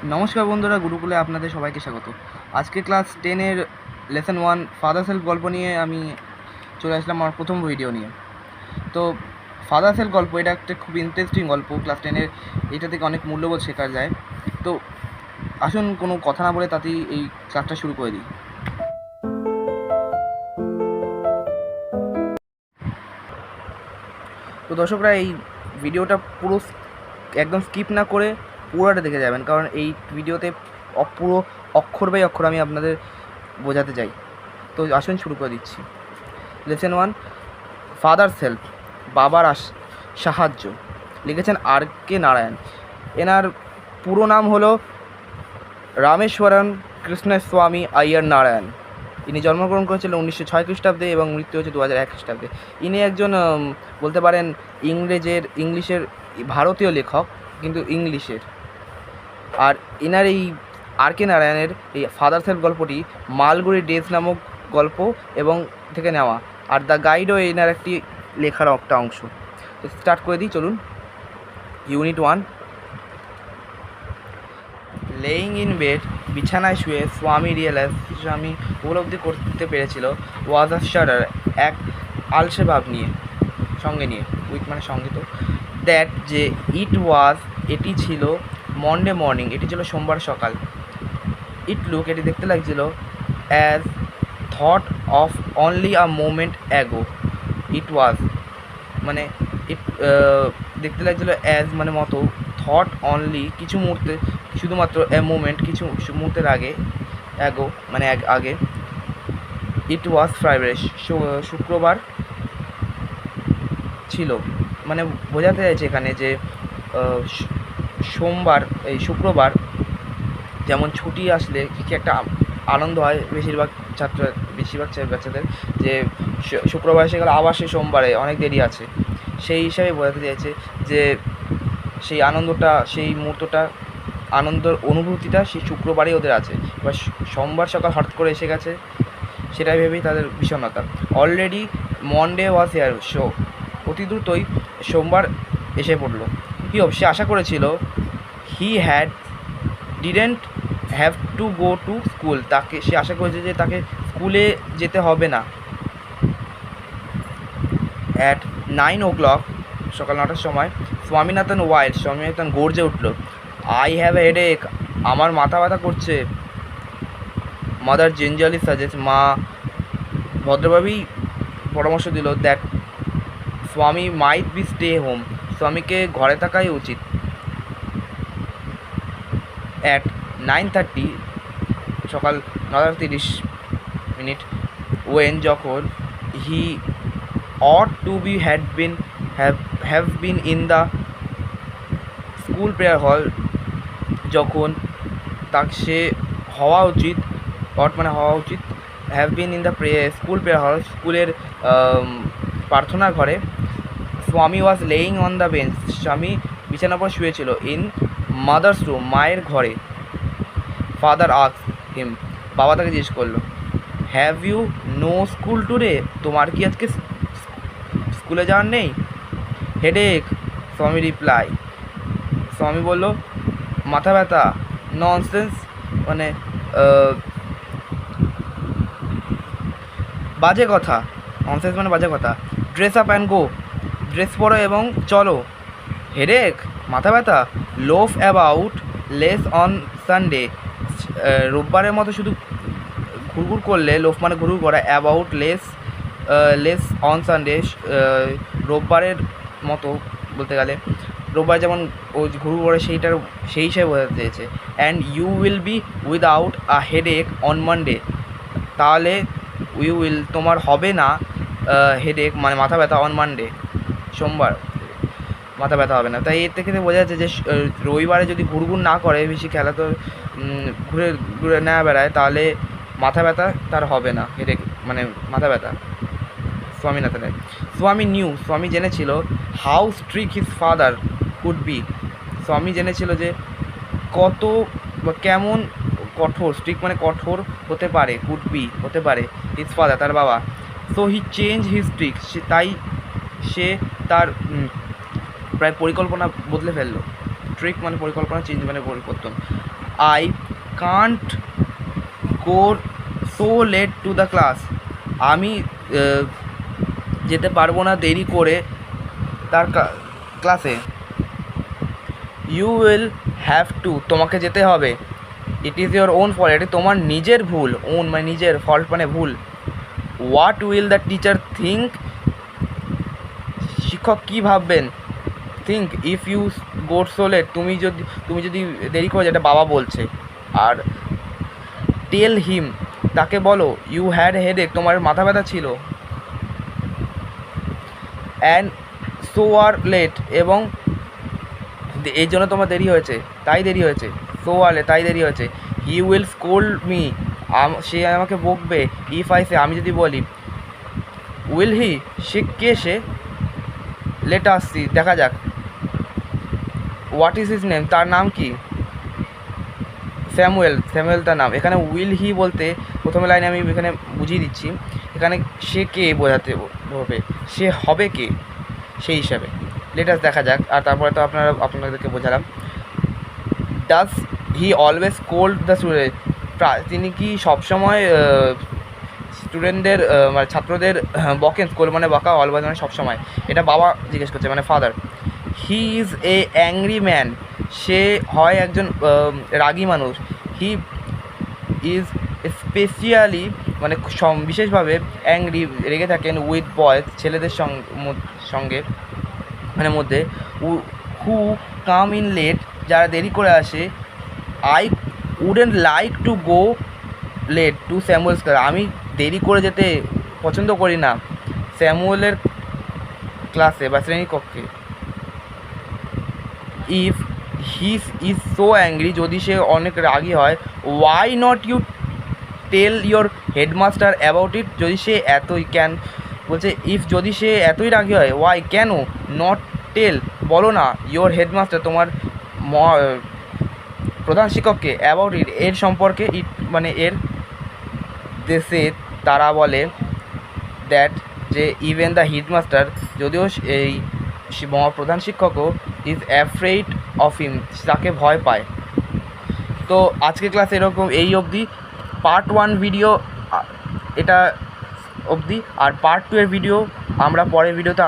নমস্কার বন্ধুরা, গুরুকুলে আপনাদের সবাইকে স্বাগত। আজকে ক্লাস 10-এর লেসন 1 ফাদার সেলফ গল্প নিয়ে আমি চলে আসলাম আমার প্রথম ভিডিও নিয়ে। তো ফাদার সেলফ গল্প এটা একটা খুব ইন্টারেস্টিং গল্প। ক্লাস 10-এর এটা থেকে অনেক মূল্যবোধ শেখা যায়। তো আসুন কোনো কথা না বলে তাতেই এই ক্লাসটা শুরু করে দিই। তো দর্শকরা এই ভিডিওটা পুরো একদম স্কিপ না করে পুরোটা দেখে যাবেন, কারণ এই ভিডিওতে পুরো অক্ষর বাই অক্ষর আমি আপনাদের বোঝাতে চাই। তো আসুন শুরু করে দিচ্ছি। লেসন 1 ফাদার সেলফ, বাবার সাহায্য। লিখেছেন আর.কে. নারায়ণ। এনার পুরো নাম হলো রামেশ্বরন কৃষ্ণস্বামী আইয়ার নারায়ণ। ইনি জন্মগ্রহণ করেছিলেন 1906 খ্রিস্টাব্দে এবং মৃত্যু হয়েছে 2001 খ্রিস্টাব্দে। ইনি একজন বলতে পারেন ইংলিশের ভারতীয় লেখক, কিন্তু ইংলিশের। আর এনার এই আর.কে. নারায়ণের এই ফাদার সেলফ গল্পটি মালগুড়ি ডেজ নামক গল্প এবং থেকে নেওয়া। আর দ্য গাইডও এনার একটি লেখার একটা অংশ। স্টার্ট করে দিই, চলুন। ইউনিট 1। লেইং ইন বেড, বিছানায় শুয়ে স্বামী রিয়েলাইজ, স্বামী উপলব্ধি করতে পেরেছিল, ওয়াজ আ শাডার, এক আলসে ভাব নিয়ে, সঙ্গে নিয়ে, উইথ মানে সঙ্গে, তো দ্যাট যে এটি ছিল মন্ডে মর্নিং, এটি ছিল সোমবার সকাল। এটি দেখতে লাগছিল as thought of only a moment ago. মানে দেখতে লাগছিল অ্যাজ মানে মতো, থট অনলি কিছু মুহূর্তে, শুধুমাত্র এ মোমেন্ট কিছু মুহূর্তের আগে, অ্যাগো মানে আগে। ইট ওয়াজ ফ্রাইডে, শুক্রবার ছিল। মানে বোঝাতে চাইছে এখানে যে সোমবার, এই শুক্রবার যেমন ছুটি আসলে কী একটা আনন্দ হয় বেশিরভাগ বাচ্চাদের, যে শুক্রবার এসে গেলে আবার সেই সোমবারে অনেক দেরি আছে, সেই হিসাবে বোঝাতে চাইছে যে সেই আনন্দটা, সেই মুহূর্তটা, আনন্দের অনুভূতিটা সেই শুক্রবারেই ওদের আছে। এবার সোমবার সকাল হঠাৎ করে এসে গেছে, সেটাই ভেবেই তাদের বিষণ্ণতা। অলরেডি মন্ডে ওয়াজ হিয়ার, অতি দ্রুতই সোমবার এসে পড়লো। সে আশা করেছিল, didn't have to go to school, সে আশা করেছে যে তাকে স্কুলে যেতে হবে না। অ্যাট 9 o'clock, সকাল 9টার সময়, স্বামীনাথন গর্জে উঠল, আই হ্যাভ এ হেডেক, আমার মাথা ব্যথা করছে। মাদার জেঞ্জালি সাজেস্ট, মা ভদ্রভাবেই পরামর্শ দিল, দ্যাট স্বামী মাইট বি স্টে হোম, স্বামীকে ঘরে থাকাই উচিত। অ্যাট 9:30, সকাল 9:30, ওয়েন যখন, he ought to be have been in the school prayer hall, যখন সে হওয়া উচিত, হওয়া উচিত, have been in the school prayer hall, স্কুলের প্রার্থনা ঘরে। Swami was laying on the bench, Swami বিছানার পর শুয়েছিল। ইন মাদার্স রুম, মায়ের ঘরে। ফাদার আস্কড হিম, বাবা তাকে জিজ্ঞেস করলো, have you no school today, তোমার কি আজকে স্কুলে যাওয়ার নেই? হেডেক, স্বামী রিপ্লাই, স্বামী বলল, মাথা ব্যথা। ননসেন্স মানে বাজে কথা, ননসেন্স মানে বাজে কথা। Dress up and go, dress পরো এবং চলো। হেডেক, মাথা ব্যথা। Loaf about less on Sunday, রোববারের মতো শুধু ঘুরঘুর করলে, লোফ মানে ঘুরঘুর করা, অ্যাবাউট লেস অন সানডে, রোববারের মতো বলতে গেলে রোববার যেমন ও ঘুরঘুর করে সেই হিসাবে বোঝাতে চেয়েছে। And you will be without a headache on Monday, তাহলে তোমার হবে না হেডেক মানে মাথা ব্যথা, অন মানডে সোমবার মাথা ব্যথা হবে না। তাই এর থেকে বোঝা যাচ্ছে যে রবিবারে যদি ঘুরঘুর না করে, বেশি খেলা তো ঘুরে না বেড়ায়, তাহলে মাথা ব্যথা তার হবে না, হেডেক মানে মাথা ব্যথা। স্বামীনাথনের, স্বামী জেনেছিল, how strict his father could be, Swami জেনেছিল যে কত বা কেমন কঠোর, স্ট্রিক্ট মানে কঠোর হতে পারে, কুড বি হতে পারে, হিজ ফাদার তার বাবা। So he change his strict, সে তার প্রায় পরিকল্পনা বদলে ফেললো। ট্রিক মানে পরিকল্পনা, চেঞ্জ মানে পরিবর্তন। I can't go so late to the class, আমি যেতে পারবো না দেরি করে তার ক্লাসে। ইউ উইল হ্যাভ টু, তোমাকে যেতে হবে। It is your own fault, এটি তোমার নিজের ভুল। ওন মানে নিজের, ফল্ট মানে ভুল। What will the teacher think, শিক্ষক কী ভাববেন। Think if you go so late, তুমি যদি দেরি করে, যেটা বাবা বলছে। আর টেল হিম, তাকে বলো, ইউ হ্যাড হেডেক, তোমার মাথা ব্যথা ছিল। অ্যান্ড সো আর লেট, এবং এই জন্য তোমার দেরি হয়েছে, তাই দেরি হয়েছে। সো আর লেট, তাই দেরি হয়েছে। হি উইল স্কোল্ড মি, সে আমাকে বকবে। ইফ আই সে, আমি যদি বলি। Will he, say K say. Let us see, দেখা যাক। হোয়াট ইজ হিজ নেম, তার নাম কি। স্যামুয়েল, স্যামুয়েল তার নাম। এখানে উইল হি বলতে প্রথমে লাইনে আমি এখানে বুঝিয়ে দিচ্ছি, এখানে সে কে বোঝাতে হবে, সে হবে কে সেই হিসাবে। লেটাস, দেখা যাক। আর তারপরে তো আপনাদেরকে বোঝালাম। Does he always called the student, তিনি কি সবসময় স্টুডেন্টদের মানে ছাত্রদের বকেন। স্কুল মানে বকা, অলওয়েজ মানে সবসময়। এটা বাবা জিজ্ঞেস করছে, মানে father. He is a angry man, সে হয় একজন রাগী মানুষ। হি ইজ স্পেশালি, মানে বিশেষভাবে অ্যাংরি, রেগে থাকেন। উইথ বয়েজ, ছেলেদের সঙ্গে মানে মধ্যে। হু কাম ইন লেট, যারা দেরি করে আসে। I wouldn't like to go late to Samuel's class, আমি দেরি করে যেতে পছন্দ করি না স্যামুয়েলের ক্লাসে বা শ্রেণীকক্ষে। If he is so angry, যদি সে অনেক রাগী হয়। Why not you tell your headmaster about it, যদি সে এতই বলছে ইফ যদি সে এতই রাগী হয়, ওয়াই কেন নট টেল, বলো না, ইয়োর হেডমাস্টার, তোমার প্রধান শিক্ষককে, অ্যাবাউট ইট, এর সম্পর্কে। ইট মানে এর। দেশে তারা বলে দ্যাট, যে ইভেন দ্য হেডমাস্টার, যদিও এই প্রধান শিক্ষকও, ইজ অ্যাফ্রেড অফ হিম, তাকে ভয় পায়। তো আজকের ক্লাস এরকম, এই অবধি। পার্ট 1 ভিডিও এটা অবধি, আর পার্ট 2 এর ভিডিও আমরা পরের ভিডিওতে